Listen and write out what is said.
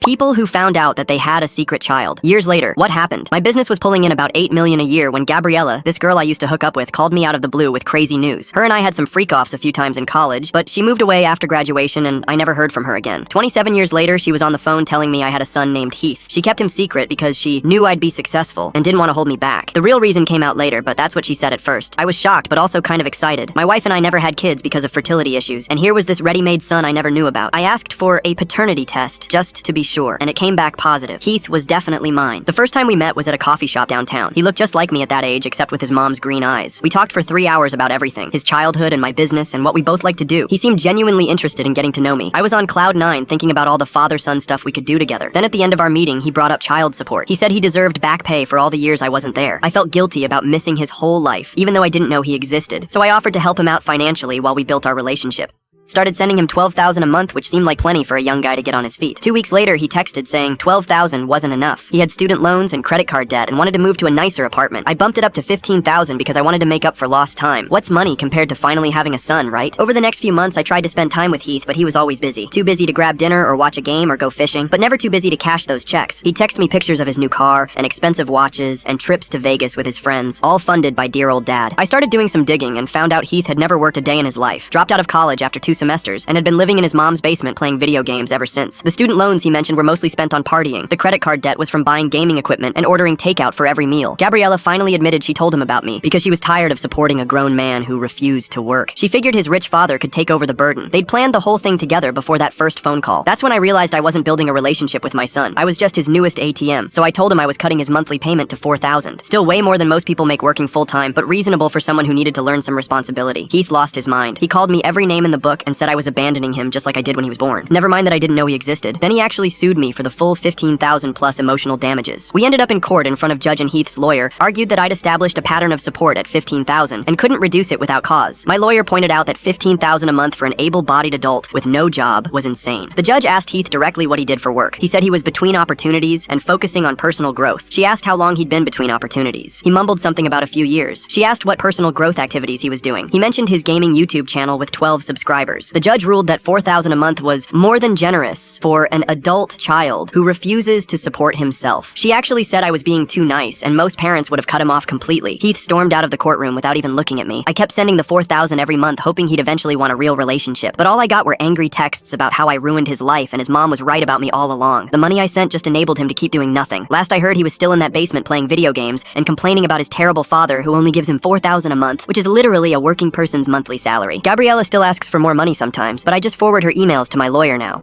People who found out that they had a secret child. Years later, what happened? My business was pulling in about $8 million a year when Gabriella, this girl I used to hook up with, called me out of the blue with crazy news. Her and I had some freak-offs a few times in college, but she moved away after graduation and I never heard from her again. 27 years later, she was on the phone telling me I had a son named Heath. She kept him secret because she knew I'd be successful and didn't want to hold me back. The real reason came out later, but that's what she said at first. I was shocked, but also kind of excited. My wife and I never had kids because of fertility issues, and here was this ready-made son I never knew about. I asked for a paternity test, just to be sure, and it came back positive. Heath was definitely mine. The first time we met was at a coffee shop downtown. He looked just like me at that age, except with his mom's green eyes. We talked for 3 hours about everything, his childhood and my business and what we both like to do. He seemed genuinely interested in getting to know me. I was on cloud 9 thinking about all the father-son stuff we could do together. Then at the end of our meeting, he brought up child support. He said he deserved back pay for all the years I wasn't there. I felt guilty about missing his whole life, even though I didn't know he existed. So I offered to help him out financially while we built our relationship. Started sending him $12,000 a month, which seemed like plenty for a young guy to get on his feet. 2 weeks later, he texted saying $12,000 wasn't enough. He had student loans and credit card debt and wanted to move to a nicer apartment. I bumped it up to $15,000 because I wanted to make up for lost time. What's money compared to finally having a son, right? Over the next few months, I tried to spend time with Heath, but he was always busy. Too busy to grab dinner or watch a game or go fishing, but never too busy to cash those checks. He'd text me pictures of his new car and expensive watches and trips to Vegas with his friends, all funded by dear old dad. I started doing some digging and found out Heath had never worked a day in his life, dropped out of college after 2 semesters, and had been living in his mom's basement playing video games ever since. The student loans he mentioned were mostly spent on partying. The credit card debt was from buying gaming equipment and ordering takeout for every meal. Gabriella finally admitted she told him about me because she was tired of supporting a grown man who refused to work. She figured his rich father could take over the burden. They'd planned the whole thing together before that first phone call. That's when I realized I wasn't building a relationship with my son. I was just his newest ATM, so I told him I was cutting his monthly payment to $4,000. Still way more than most people make working full-time, but reasonable for someone who needed to learn some responsibility. Heath lost his mind. He called me every name in the book and said I was abandoning him just like I did when he was born. Never mind that I didn't know he existed. Then he actually sued me for the full $15,000 plus emotional damages. We ended up in court in front of Judge and Heath's lawyer, argued that I'd established a pattern of support at $15,000 and couldn't reduce it without cause. My lawyer pointed out that $15,000 a month for an able-bodied adult with no job was insane. The judge asked Heath directly what he did for work. He said he was between opportunities and focusing on personal growth. She asked how long he'd been between opportunities. He mumbled something about a few years. She asked what personal growth activities he was doing. He mentioned his gaming YouTube channel with 12 subscribers. The judge ruled that $4,000 a month was more than generous for an adult child who refuses to support himself. She actually said I was being too nice, and most parents would have cut him off completely. Heath stormed out of the courtroom without even looking at me. I kept sending the $4,000 every month, hoping he'd eventually want a real relationship. But all I got were angry texts about how I ruined his life and his mom was right about me all along. The money I sent just enabled him to keep doing nothing. Last I heard, he was still in that basement playing video games and complaining about his terrible father who only gives him $4,000 a month, which is literally a working person's monthly salary. Gabriella still asks for more money sometimes, but I just forward her emails to my lawyer now.